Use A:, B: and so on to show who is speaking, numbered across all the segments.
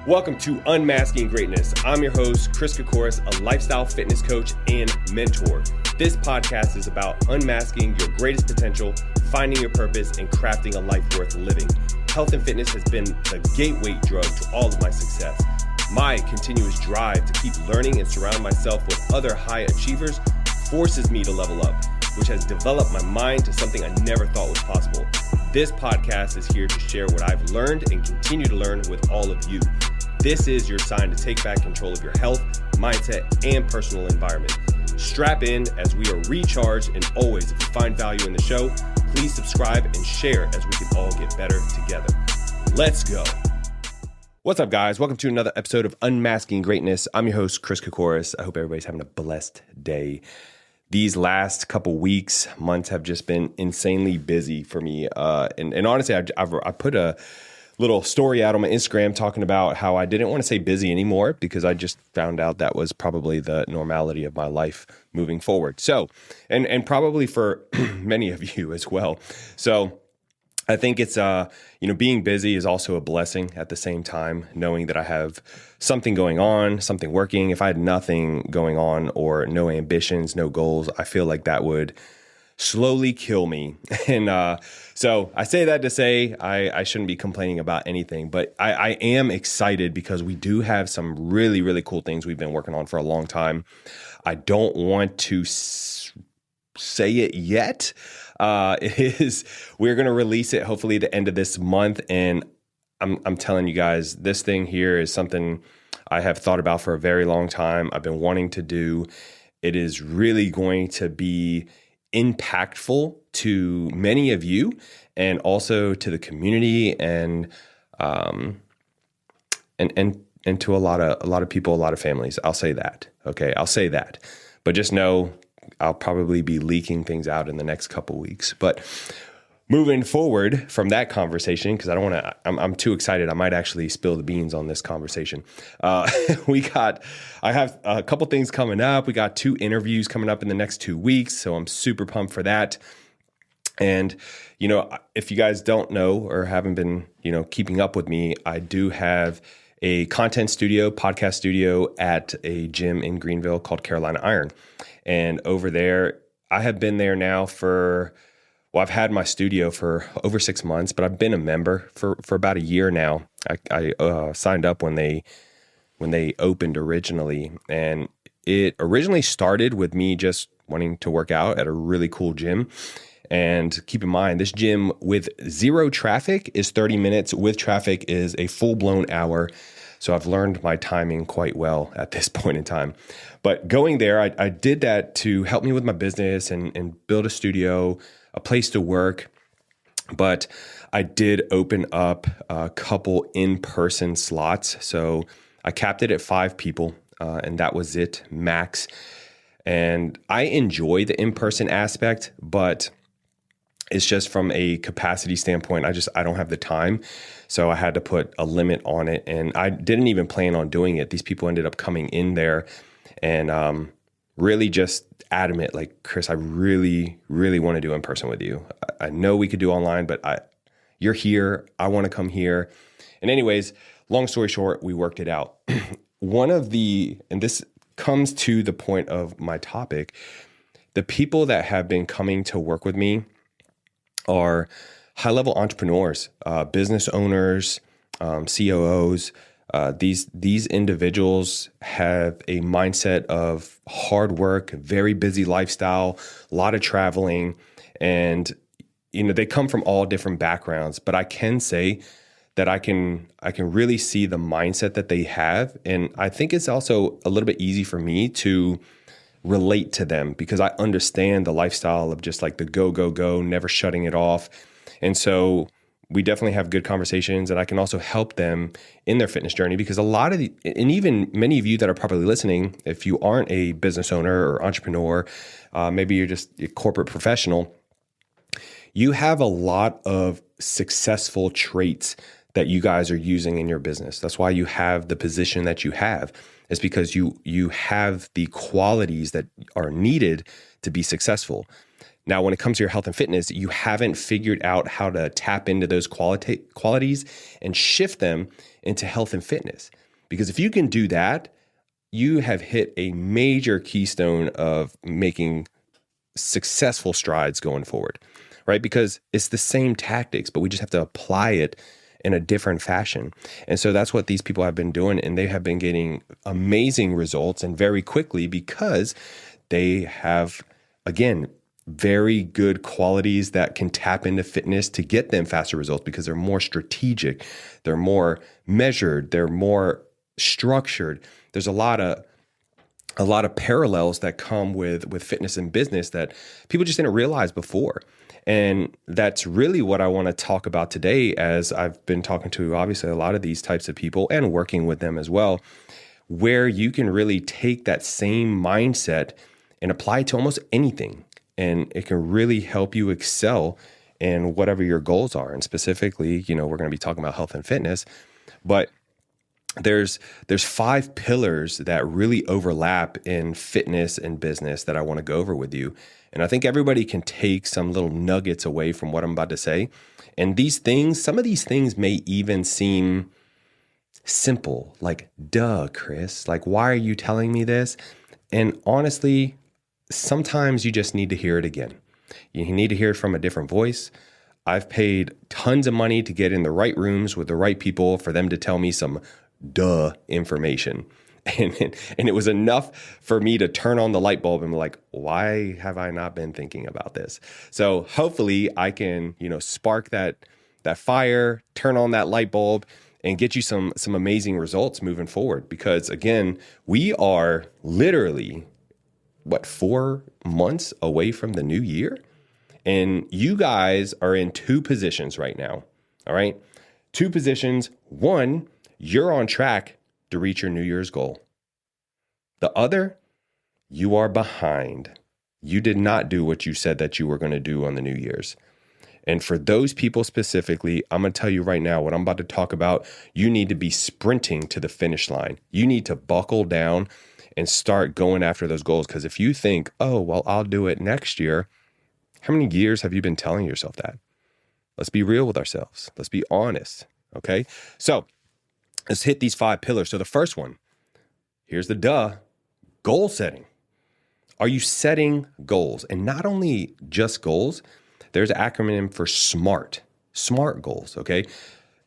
A: Welcome to Unmasking Greatness. I'm your host, Chris Kakouras, a lifestyle fitness coach and mentor. This podcast is about unmasking your greatest potential, finding your purpose, and crafting a life worth living. Health and fitness has been the gateway drug to all of my success. My continuous drive to keep learning and surround myself with other high achievers forces me to level up, which has developed my mind to something I never thought was possible. This podcast is here to share what I've learned and continue to learn with all of you. This is your sign to take back control of your health, mindset, and personal environment. Strap in as we are recharged, and always, if you find value in the show, please subscribe and share as we can all get better together. Let's go. What's up, guys? Welcome to another episode of Unmasking Greatness. I'm your host, Chris Kakouras. I hope everybody's having a blessed day. These last couple weeks, months have just been insanely busy for me. And honestly, I put a little story out on my Instagram talking about how I didn't want to say busy anymore because I just found out that was probably the normality of my life moving forward. So, and probably for many of you as well. So I think it's, being busy is also a blessing at the same time, knowing that I have something going on, something working. If I had nothing going on or no ambitions, no goals, I feel like that would slowly kill me. And so I say that to say I shouldn't be complaining about anything, but I am excited because we do have some really, really cool things we've been working on for a long time. I don't want to say it yet. We're going to release it hopefully the end of this month. And I'm telling you guys, this thing here is something I have thought about for a very long time. I've been wanting to do. It is really going to be impactful to many of you and also to the community and to a lot of people, a lot of families. I'll say that. Okay. I'll say that, but just know I'll probably be leaking things out in the next couple weeks. But moving forward from that conversation, because I don't want to, I'm too excited. I might actually spill the beans on this conversation. I have a couple things coming up. We got 2 interviews coming up in the next 2 weeks. So I'm super pumped for that. And, if you guys don't know or haven't been, keeping up with me, I do have a podcast studio at a gym in Greenville called Carolina Iron. And over there, I have been there now I've had my studio for over 6 months, but I've been a member for about a year now. I signed up when they opened originally, and it originally started with me just wanting to work out at a really cool gym. And keep in mind, this gym with 0 traffic is 30 minutes. With traffic is a full-blown hour. So I've learned my timing quite well at this point in time. But going there, I did that to help me with my business and build a studio, a place to work. But I did open up a couple in-person slots. So I capped it at 5 people, and that was it, max. And I enjoy the in-person aspect, but it's just from a capacity standpoint, I don't have the time. So I had to put a limit on it, and I didn't even plan on doing it. These people ended up coming in there and really just adamant, like, Chris, I really, really want to do in person with you. I know we could do online, but you're here. I want to come here. And anyways, long story short, we worked it out. And this comes to the point of my topic, the people that have been coming to work with me are high-level entrepreneurs, business owners, COOs. These individuals have a mindset of hard work, very busy lifestyle, a lot of traveling, and they come from all different backgrounds. But I can say that I can really see the mindset that they have, and I think it's also a little bit easy for me to relate to them because I understand the lifestyle of just like the go, never shutting it off. And so we definitely have good conversations, and I can also help them in their fitness journey because and even many of you that are probably listening, if you aren't a business owner or entrepreneur, maybe you're just a corporate professional, you have a lot of successful traits that you guys are using in your business. That's why you have the position that you have. It's because you have the qualities that are needed to be successful. Now, when it comes to your health and fitness, you haven't figured out how to tap into those qualities and shift them into health and fitness. Because if you can do that, you have hit a major keystone of making successful strides going forward, right? Because it's the same tactics, but we just have to apply it in a different fashion. And so that's what these people have been doing. And they have been getting amazing results and very quickly because they have, again, very good qualities that can tap into fitness to get them faster results because they're more strategic, they're more measured, they're more structured. There's a lot of parallels that come with fitness and business that people just didn't realize before. And that's really what I want to talk about today, as I've been talking to obviously a lot of these types of people and working with them as well, where you can really take that same mindset and apply it to almost anything. And it can really help you excel in whatever your goals are. And specifically, we're going to be talking about health and fitness, but there's 5 pillars that really overlap in fitness and business that I want to go over with you. And I think everybody can take some little nuggets away from what I'm about to say. And some of these things may even seem simple, like, duh, Chris, like, why are you telling me this? And honestly, sometimes you just need to hear it again. You need to hear it from a different voice. I've paid tons of money to get in the right rooms with the right people for them to tell me some duh information. And it was enough for me to turn on the light bulb and be like, why have I not been thinking about this? So hopefully I can, spark that fire, turn on that light bulb, and get you some amazing results moving forward. Because again, we are literally 4 months away from the new year? And you guys are in 2 positions right now. All right. 2 positions. One, you're on track to reach your New Year's goal. The other, you are behind. You did not do what you said that you were going to do on the New Year's. And for those people specifically, I'm going to tell you right now what I'm about to talk about. You need to be sprinting to the finish line. You need to buckle down and start going after those goals. Because if you think, oh, well, I'll do it next year, how many years have you been telling yourself that? Let's be real with ourselves. Let's be honest. Okay. So let's hit these 5 pillars. So the first one, here's the goal setting. Are you setting goals? And not only just goals, there's an acronym for SMART goals. Okay.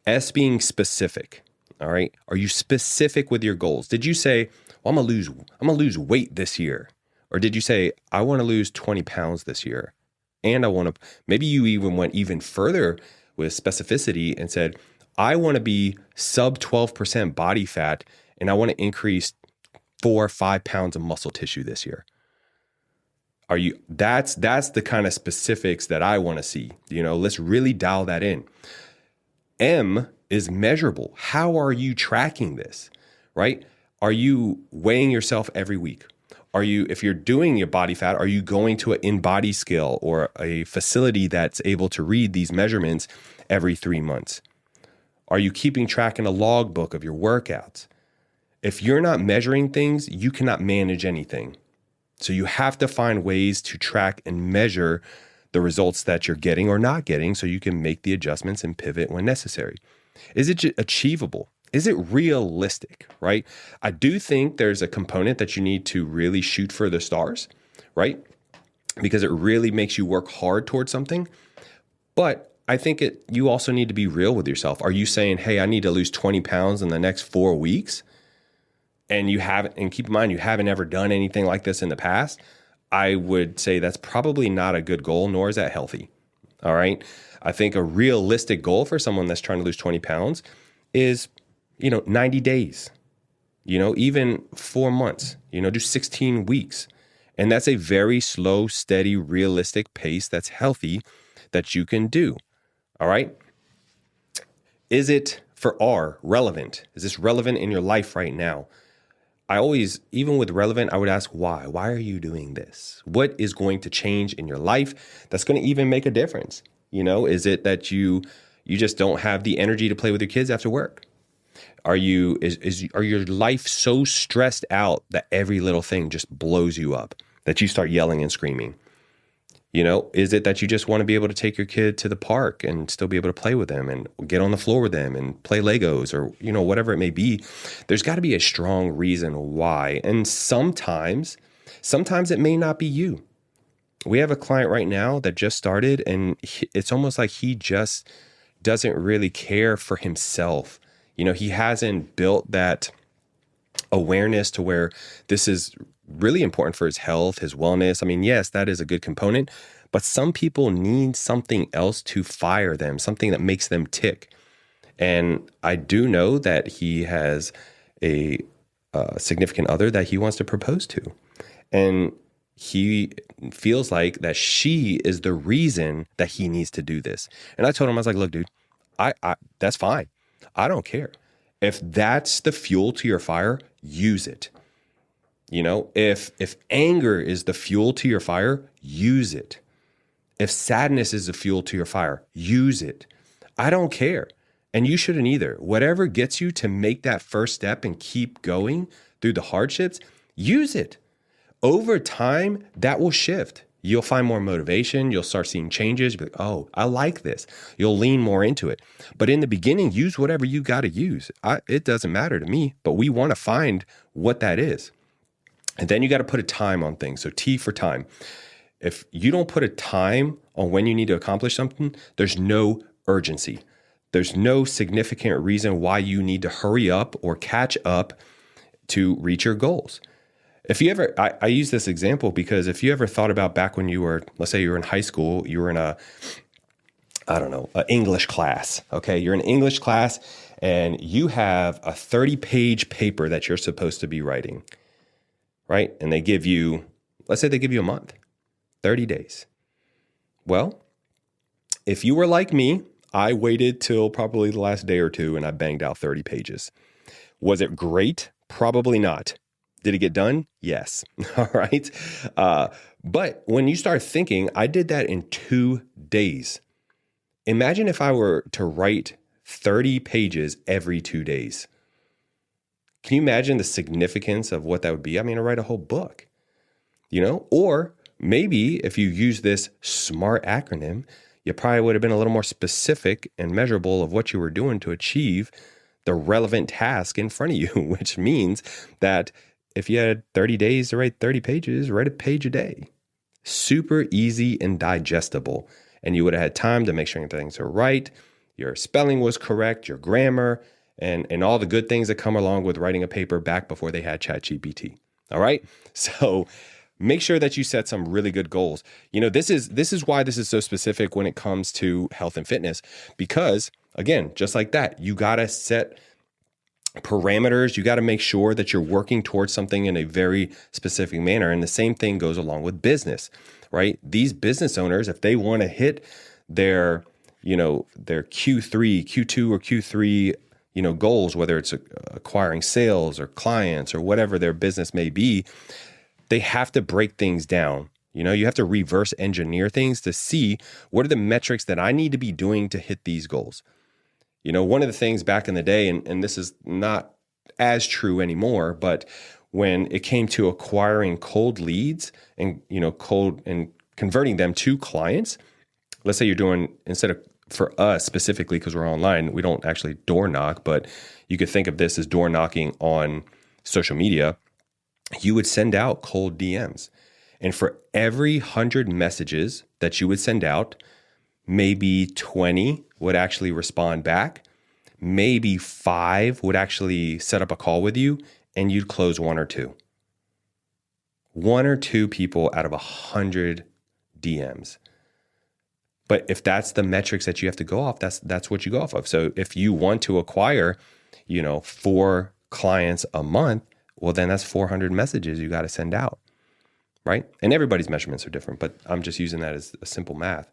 A: S being specific. All right. Are you specific with your goals? Did you say, well, I'm going to lose weight this year? Or did you say, I want to lose 20 pounds this year? And maybe you even went even further with specificity and said, I want to be sub 12% body fat, and I want to increase 4 or 5 pounds of muscle tissue this year. That's the kind of specifics that I want to see. Let's really dial that in. M is measurable. How are you tracking this, right? Are you weighing yourself every week? If you're doing your body fat, are you going to an in-body scale or a facility that's able to read these measurements every 3 months? Are you keeping track in a logbook of your workouts? If you're not measuring things, you cannot manage anything. So you have to find ways to track and measure the results that you're getting or not getting so you can make the adjustments and pivot when necessary. Is it achievable? Is it realistic, right? I do think there's a component that you need to really shoot for the stars, right? Because it really makes you work hard towards something. But I think you also need to be real with yourself. Are you saying, hey, I need to lose 20 pounds in the next 4 weeks? And keep in mind, you haven't ever done anything like this in the past. I would say that's probably not a good goal, nor is that healthy. All right. I think a realistic goal for someone that's trying to lose 20 pounds is 90 days, even 4 months, do 16 weeks. And that's a very slow, steady, realistic pace that's healthy that you can do. All right. Is it for R relevant? Is this relevant in your life right now? Even with relevant, I would ask why. Why are you doing this? What is going to change in your life that's going to even make a difference? Is it that you just don't have the energy to play with your kids after work? Are your life so stressed out that every little thing just blows you up, that you start yelling and screaming? Is it that you just want to be able to take your kid to the park and still be able to play with them and get on the floor with them and play Legos or, whatever it may be? There's got to be a strong reason why. And sometimes it may not be you. We have a client right now that just started, and it's almost like he just doesn't really care for himself. He hasn't built that awareness to where this is really important for his health, his wellness. I mean, yes, that is a good component, but some people need something else to fire them, something that makes them tick. And I do know that he has a significant other that he wants to propose to. And he feels like that she is the reason that he needs to do this. And I told him, I was like, look, dude, I that's fine. I don't care. If that's the fuel to your fire, use it. If anger is the fuel to your fire, use it. If sadness is the fuel to your fire, use it. I don't care. And you shouldn't either. Whatever gets you to make that first step and keep going through the hardships, use it. Over time, that will shift. You'll find more motivation. You'll start seeing changes. You'll be like, oh, I like this. You'll lean more into it. But in the beginning, use whatever you got to use. It doesn't matter to me, but we want to find what that is. And then you got to put a time on things. So T for time. If you don't put a time on when you need to accomplish something, there's no urgency. There's no significant reason why you need to hurry up or catch up to reach your goals. If you ever, I use this example because if you ever thought about back when you were, let's say you were in high school, you were in an English class, okay? You're in English class and you have a 30-page paper that you're supposed to be writing, right? And they give you, let's say they give you a month, 30 days. Well, if you were like me, I waited till probably the last day or two and I banged out 30 pages. Was it great? Probably not. Did it get done? Yes. All right. But when you start thinking, I did that in 2 days. Imagine if I were to write 30 pages every 2 days. Can you imagine the significance of what that would be? I mean, I write a whole book, or maybe if you use this SMART acronym, you probably would have been a little more specific and measurable of what you were doing to achieve the relevant task in front of you, which means that if you had 30 days to write 30 pages, write a page a day. Super easy and digestible. And you would have had time to make sure things are right, your spelling was correct, your grammar, and all the good things that come along with writing a paper back before they had ChatGPT. All right? So make sure that you set some really good goals. This is why this is so specific when it comes to health and fitness, because again, just like that, you got to set parameters. You got to make sure that you're working towards something in a very specific manner. And the same thing goes along with business, right? These business owners, if they want to hit their Q3, Q2 or Q3, goals, whether it's acquiring sales or clients or whatever their business may be, they have to break things down. You have to reverse engineer things to see what are the metrics that I need to be doing to hit these goals. One of the things back in the day, and this is not as true anymore, but when it came to acquiring cold leads and, cold and converting them to clients, let's say you're doing, instead of, for us specifically, because we're online, we don't actually door knock, but you could think of this as door knocking on social media. You would send out cold DMs. And for every 100 messages that you would send out, maybe 20 would actually respond back. Maybe 5 would actually set up a call with you, and you'd close 1 or 2. 1 or 2 people out of 100 DMs. But if that's the metrics that you have to go off, that's what you go off of. So if you want to acquire, 4 clients a month, well, then that's 400 messages you got to send out, right? And everybody's measurements are different, but I'm just using that as a simple math.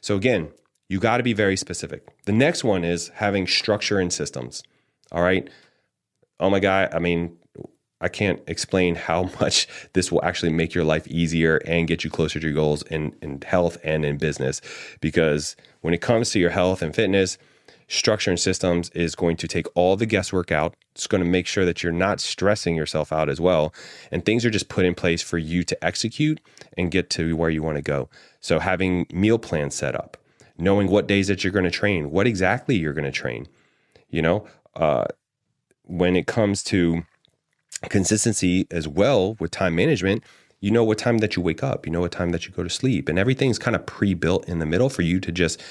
A: So again, you got to be very specific. The next one is having structure and systems. All right. Oh my God. I mean, I can't explain how much this will actually make your life easier and get you closer to your goals in health and in business. Because when it comes to your health and fitness, Structure and systems is going to take all the guesswork out. It's going to make sure that you're not stressing yourself out as well. And things are just put in place for you to execute and get to where you want to go. So having meal plans set up, knowing what days that you're going to train, what exactly you're going to train. When it comes to consistency as well with time management, you know what time that you wake up, you know what time that you go to sleep, and everything's kind of pre-built in the middle for you to just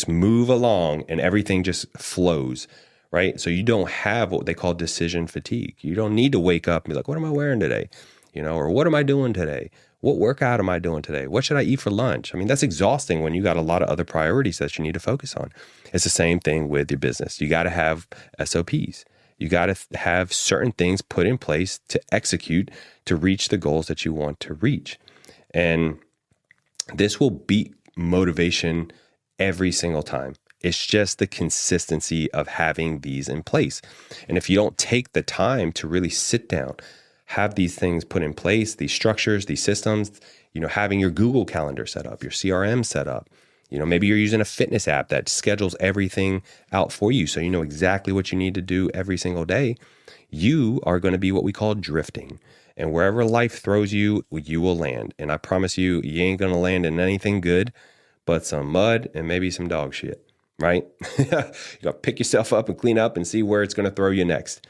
A: move along and everything just flows, right? So you don't have what they call decision fatigue. You don't need to wake up and be like, what am I wearing today? Or what am I doing today? What workout am I doing today? What should I eat for lunch? I mean, that's exhausting when you got a lot of other priorities that you need to focus on. It's the same thing with your business. You got to have SOPs. You got to have certain things put in place to execute to reach the goals that you want to reach. And this will beat motivation every single time. It's just the consistency of having these in place. And if you don't take the time to really sit down, have these things put in place, these structures, these systems, having your Google Calendar set up, your CRM set up, maybe you're using a fitness app that schedules everything out for you so you know exactly what you need to do every single day, you are going to be what we call drifting. And wherever life throws you, you will land. And I promise you, you ain't going to land in anything good but some mud and maybe some dog shit, right? You got to pick yourself up and clean up and see where it's going to throw you next.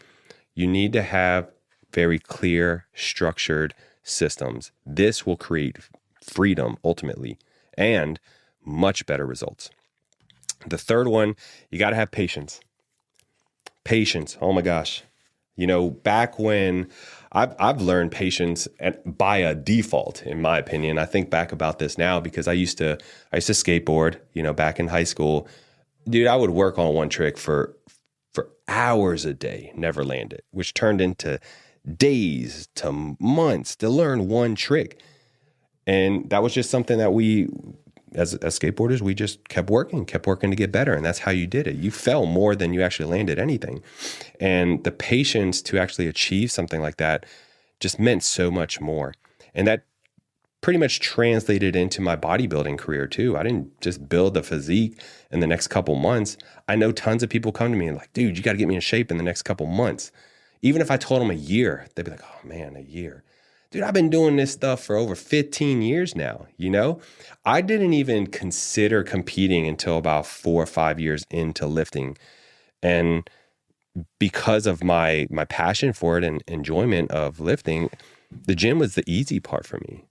A: You need to have very clear, structured systems. This will create freedom ultimately and much better results. The third one, you got to have patience. Patience. Oh my gosh. Back when I've learned patience by a default, in my opinion. I think back about this now because I used to skateboard, back in high school. Dude, I would work on one trick for hours a day, never land it, which turned into days to months to learn one trick. And that was just something that we, as skateboarders, we just kept working to get better. And that's how you did it. You fell more than you actually landed anything. And the patience to actually achieve something like that just meant so much more. And that pretty much translated into my bodybuilding career too. I didn't just build the physique in the next couple months. I know tons of people come to me and like, dude, you got to get me in shape in the next couple months. Even if I told them a year, they'd be like, oh man, a year. Dude, I've been doing this stuff for over 15 years now, I didn't even consider competing until about 4 or 5 years into lifting. And because of my passion for it and enjoyment of lifting, the gym was the easy part for me.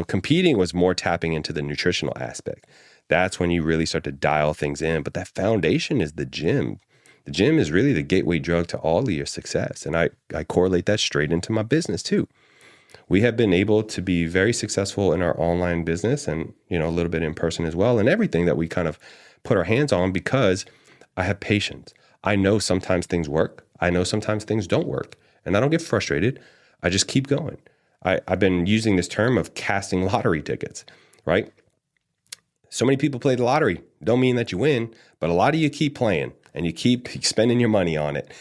A: Competing was more tapping into the nutritional aspect. That's when you really start to dial things in. But that foundation is the gym. The gym is really the gateway drug to all of your success. And I correlate that straight into my business too. We have been able to be very successful in our online business and, a little bit in person as well, and everything that we kind of put our hands on because I have patience. I know sometimes things work. I know sometimes things don't work. And I don't get frustrated. I just keep going. I've been using this term of casting lottery tickets, right? So many people play the lottery. Don't mean that you win, but a lot of you keep playing and you keep spending your money on it.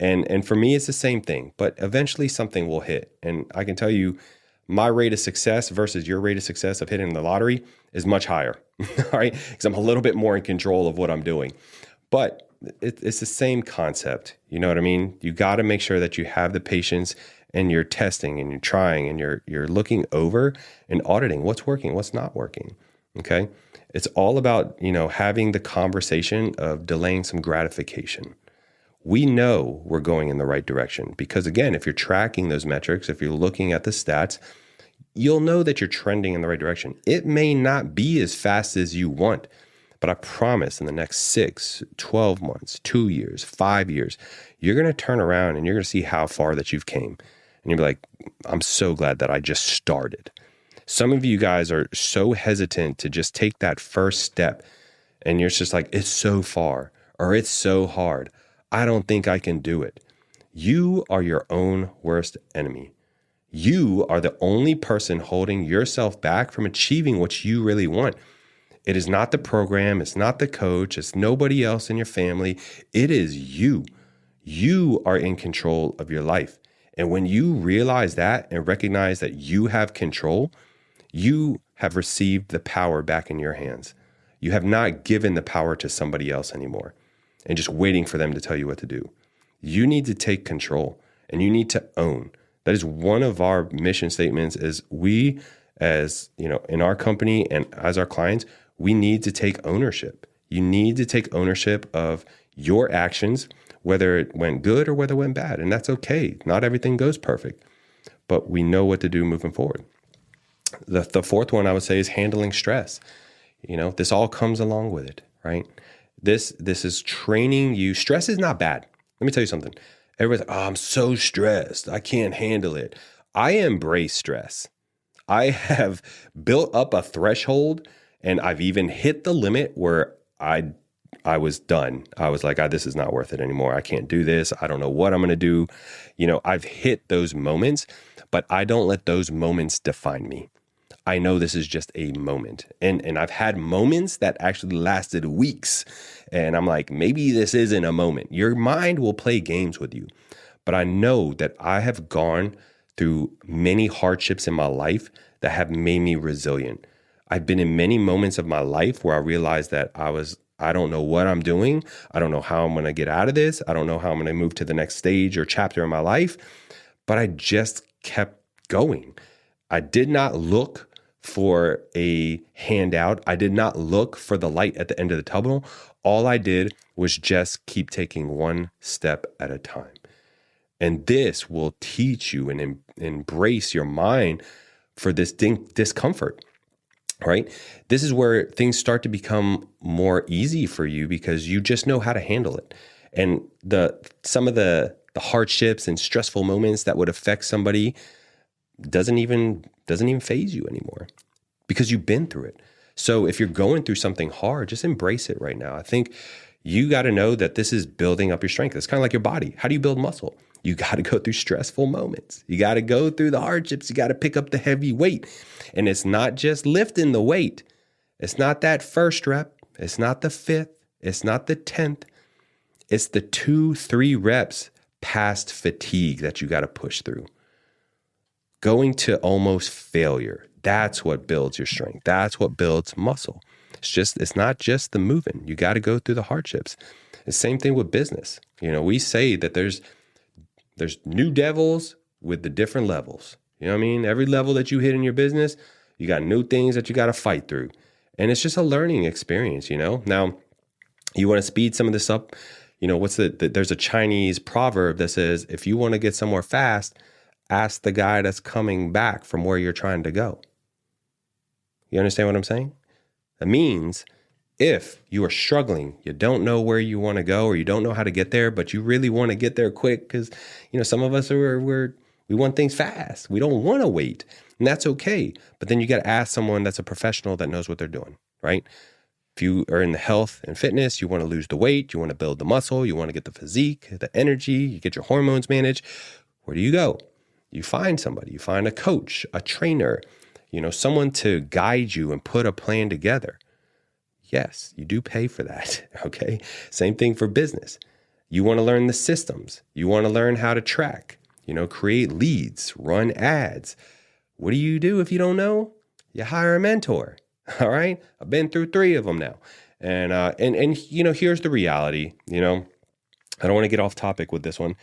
A: And for me, it's the same thing, but eventually something will hit. And I can tell you my rate of success versus your rate of success of hitting the lottery is much higher, all right? Because I'm a little bit more in control of what I'm doing. But it's the same concept. You know what I mean? You got to make sure that you have the patience and you're testing and you're trying and you're looking over and auditing what's working, what's not working, okay? It's all about, having the conversation of delaying some gratification. We know we're going in the right direction because, again, if you're tracking those metrics, if you're looking at the stats, you'll know that you're trending in the right direction. It may not be as fast as you want, but I promise in the next 6, 12 months, 2 years, 5 years, you're going to turn around and you're going to see how far that you've came. And you'll be like, I'm so glad that I just started. Some of you guys are so hesitant to just take that first step and you're just like, it's so far or it's so hard. I don't think I can do it. You are your own worst enemy. You are the only person holding yourself back from achieving what you really want. It is not the program. It's not the coach. It's nobody else in your family. It is you. You are in control of your life. And when you realize that and recognize that you have control, you have received the power back in your hands. You have not given the power to somebody else anymore. and just waiting for them to tell you what to do. You need to take control and you need to own. That is one of our mission statements is we, as you know, in our company and as our clients, we need to take ownership. You need to take ownership of your actions, whether it went good or whether it went bad. And that's okay. Not everything goes perfect, but we know what to do moving forward. The fourth one I would say is handling stress. You know, this all comes along with it, right? This is training you. Stress is not bad. Let me tell you something. Everybody's like, oh, I'm so stressed. I can't handle it. I embrace stress. I have built up a threshold and I've even hit the limit where I was done. I was like, this is not worth it anymore. I can't do this. I don't know what I'm going to do. You know, I've hit those moments, but I don't let those moments define me. I know this is just a moment. And I've had moments that actually lasted weeks. And I'm like, maybe this isn't a moment. Your mind will play games with you. But I know that I have gone through many hardships in my life that have made me resilient. I've been in many moments of my life where I realized that I don't know what I'm doing. I don't know how I'm going to get out of this. I don't know how I'm going to move to the next stage or chapter in my life. But I just kept going. I did not look for a handout. I did not look for the light at the end of the tunnel. All I did was just keep taking one step at a time. And this will teach you and embrace your mind for this discomfort, right? This is where things start to become more easy for you because you just know how to handle it. And some of the hardships and stressful moments that would affect somebody doesn't even faze you anymore because you've been through it. So if you're going through something hard, just embrace it right now. I think you got to know that this is building up your strength. It's kind of like your body. How do you build muscle? You got to go through stressful moments. You got to go through the hardships. You got to pick up the heavy weight. And it's not just lifting the weight. It's not that first rep. It's not the 5th. It's not the 10th. It's the 2-3 reps past fatigue that you got to push through. Going to almost failure. That's what builds your strength. That's what builds muscle. It's not just the moving. You got to go through the hardships. The same thing with business. You know, we say that there's new devils with the different levels. You know what I mean? Every level that you hit in your business, you got new things that you got to fight through. And it's just a learning experience, you know? Now, you want to speed some of this up. You know, there's a Chinese proverb that says, if you want to get somewhere fast, ask the guy that's coming back from where you're trying to go. You understand what I'm saying? That means if you are struggling, you don't know where you want to go or you don't know how to get there, but you really want to get there quick because, you know, some of us we want things fast. We don't want to wait, and that's okay. But then you got to ask someone that's a professional that knows what they're doing, right? If you are in the health and fitness, you want to lose the weight, you want to build the muscle, you want to get the physique, the energy, you get your hormones managed. Where do you go? You find somebody, you find a coach, a trainer, you know, someone to guide you and put a plan together. Yes, you do pay for that, okay? Same thing for business. You want to learn the systems. You want to learn how to track, you know, create leads, run ads. What do you do if you don't know? You hire a mentor, all right? I've been through 3 of them now. And you know, here's the reality, you know, I don't want to get off topic with this one.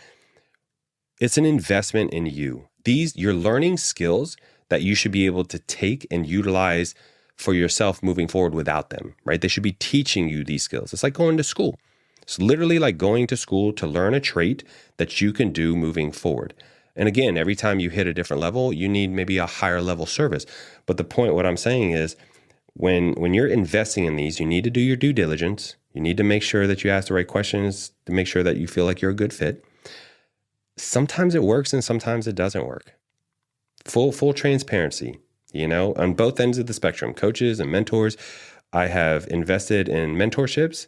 A: It's an investment in you. You're learning skills that you should be able to take and utilize for yourself moving forward without them, right? They should be teaching you these skills. It's like going to school. It's literally like going to school to learn a trait that you can do moving forward. And again, every time you hit a different level, you need maybe a higher level service. But the point, what I'm saying is when you're investing in these, you need to do your due diligence. You need to make sure that you ask the right questions to make sure that you feel like you're a good fit. Sometimes it works and sometimes it doesn't work. Full transparency, you know, on both ends of the spectrum, coaches and mentors. I have invested in mentorships,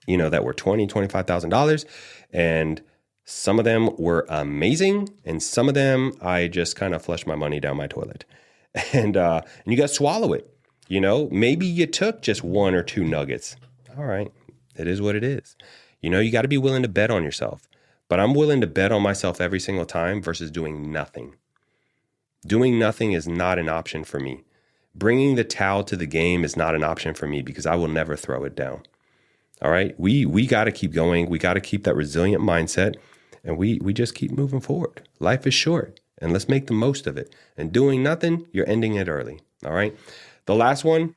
A: you know, that were $20,000, $25,000. And some of them were amazing. And some of them, I just kind of flushed my money down my toilet. And you got to swallow it. You know, maybe you took just 1 or 2 nuggets. All right. It is what it is. You know, you got to be willing to bet on yourself. But I'm willing to bet on myself every single time versus doing nothing. Doing nothing is not an option for me. Bringing the towel to the game is not an option for me because I will never throw it down. All right. We got to keep going. We got to keep that resilient mindset, and we just keep moving forward. Life is short, and let's make the most of it. And doing nothing, you're ending it early. All right. The last one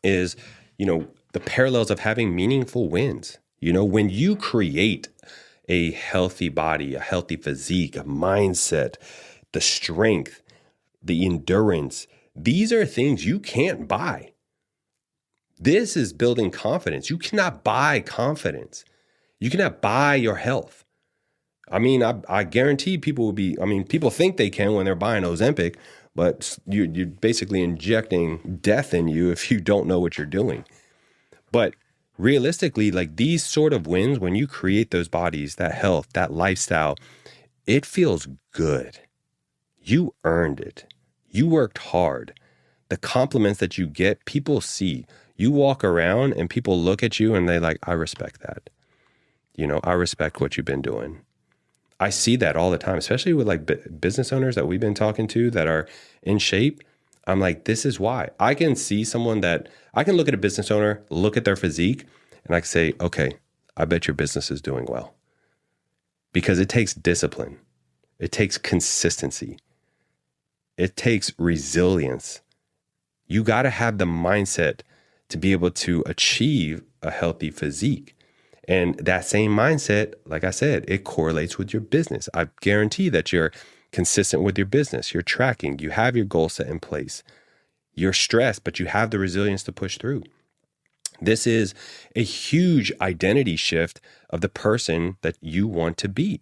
A: is, the parallels of having meaningful wins. When you create a healthy body, a healthy physique, a mindset, the strength, the endurance, these are things you can't buy. This is building confidence. You cannot buy confidence. You cannot buy your health. I guarantee people people think they can when they're buying Ozempic, but you're basically injecting death in you if you don't know what you're doing. But realistically, like these sort of wins, when you create those bodies, that health, that lifestyle, it feels good. You earned it. You worked hard. The compliments that you get, people see. You walk around and people look at you and they're like, I respect that. I respect what you've been doing. I see that all the time, especially with like business owners that we've been talking to that are in shape. I'm like, this is why. I can see someone that I can look at a business owner, look at their physique, and I can say, okay, I bet your business is doing well. Because it takes discipline. It takes consistency. It takes resilience. You got to have the mindset to be able to achieve a healthy physique. And that same mindset, like I said, it correlates with your business. I guarantee that you're consistent with your business. You're tracking. You have your goal set in place. You're stressed, but you have the resilience to push through. This is a huge identity shift of the person that you want to be,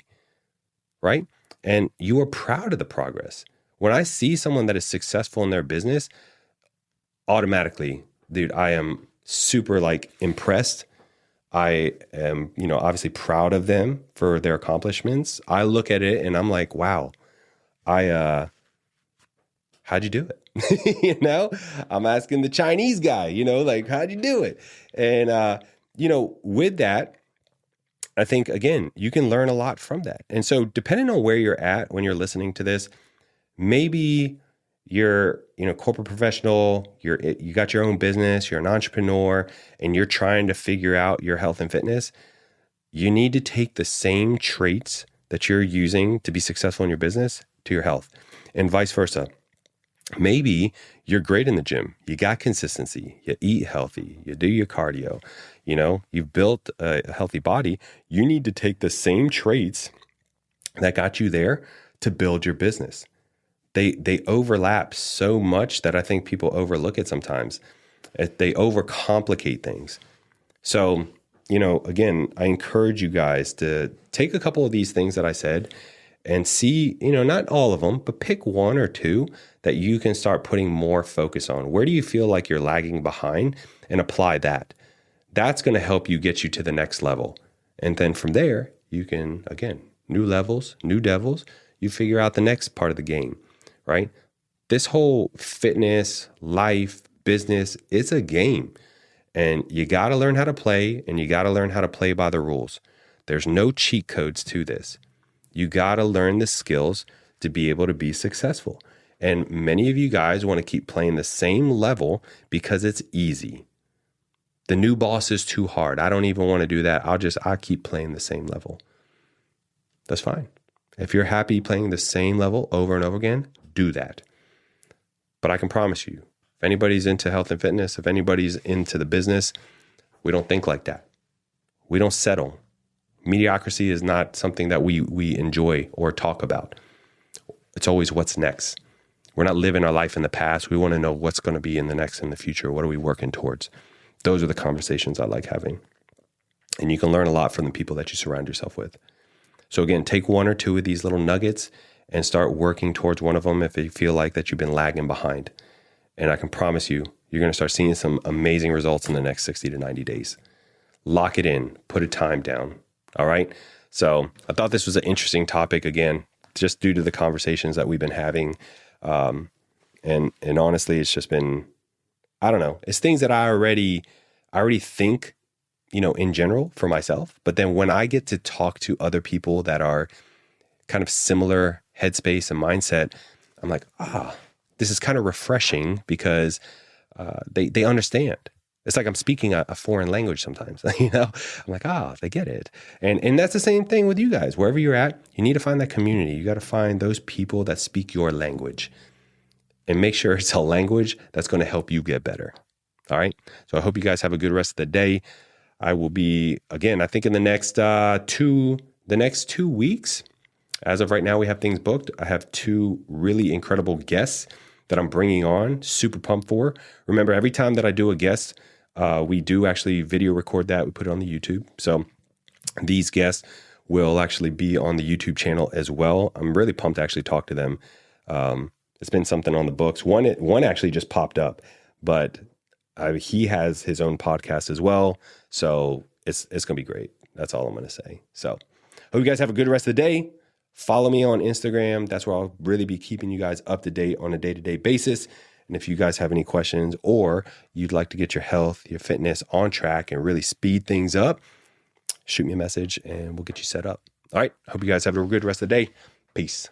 A: right? And you are proud of the progress. When I see someone that is successful in their business, automatically, dude, I am super impressed. I am, obviously proud of them for their accomplishments. I look at it and I'm like, wow, how'd you do it? I'm asking the Chinese guy, how'd you do it? And, with that, I think, again, you can learn a lot from that. And so depending on where you're at when you're listening to this, maybe you're, corporate professional, you got your own business, you're an entrepreneur, and you're trying to figure out your health and fitness. You need to take the same traits that you're using to be successful in your business to your health, and vice versa. Maybe you're great in the gym. You got consistency. You eat healthy. You do your cardio. You've built a healthy body. You need to take the same traits that got you there to build your business. They overlap so much that I think people overlook it sometimes. They overcomplicate things. So, again, I encourage you guys to take a couple of these things that I said and see, not all of them, but pick one or two that you can start putting more focus on. Where do you feel like you're lagging behind, and apply that? That's going to help you get you to the next level. And then from there, you can, again, new levels, new devils, you figure out the next part of the game, right? This whole fitness, life, business, it's a game. And you got to learn how to play, and you got to learn how to play by the rules. There's no cheat codes to this. You got to learn the skills to be able to be successful. And many of you guys want to keep playing the same level because it's easy. The new boss is too hard. I don't even want to do that. I keep playing the same level. That's fine. If you're happy playing the same level over and over again, do that. But I can promise you, if anybody's into health and fitness, if anybody's into the business, we don't think like that. We don't settle. Mediocrity is not something that we enjoy or talk about. It's always what's next. We're not living our life in the past. We want to know what's going to be in the future. What are we working towards? Those are the conversations I like having. And you can learn a lot from the people that you surround yourself with. So again, take one or two of these little nuggets and start working towards one of them if you feel like that you've been lagging behind. And I can promise you, you're going to start seeing some amazing results in the next 60 to 90 days. Lock it in. Put a time down. All right? So I thought this was an interesting topic, again, just due to the conversations that we've been having. And honestly, it's just been, I don't know, it's things that I already think, in general for myself. But then when I get to talk to other people that are kind of similar headspace and mindset, I'm like, this is kind of refreshing because they understand. It's like I'm speaking a foreign language sometimes, you know? I'm like, they get it. And that's the same thing with you guys. Wherever you're at, you need to find that community. You got to find those people that speak your language and make sure it's a language that's going to help you get better. All right. So I hope you guys have a good rest of the day. I will be, again, I think in the next 2 weeks, as of right now, we have things booked. I have 2 really incredible guests that I'm bringing on, super pumped for. Remember, every time that I do a guest, we do actually video record that. We put it on the YouTube. So these guests will actually be on the YouTube channel as well. I'm really pumped to actually talk to them. It's been something on the books. One actually just popped up, but he has his own podcast as well. So it's going to be great. That's all I'm going to say. So hope you guys have a good rest of the day. Follow me on Instagram. That's where I'll really be keeping you guys up to date on a day-to-day basis. And if you guys have any questions or you'd like to get your health, your fitness on track and really speed things up, shoot me a message and we'll get you set up. All right. Hope you guys have a good rest of the day. Peace.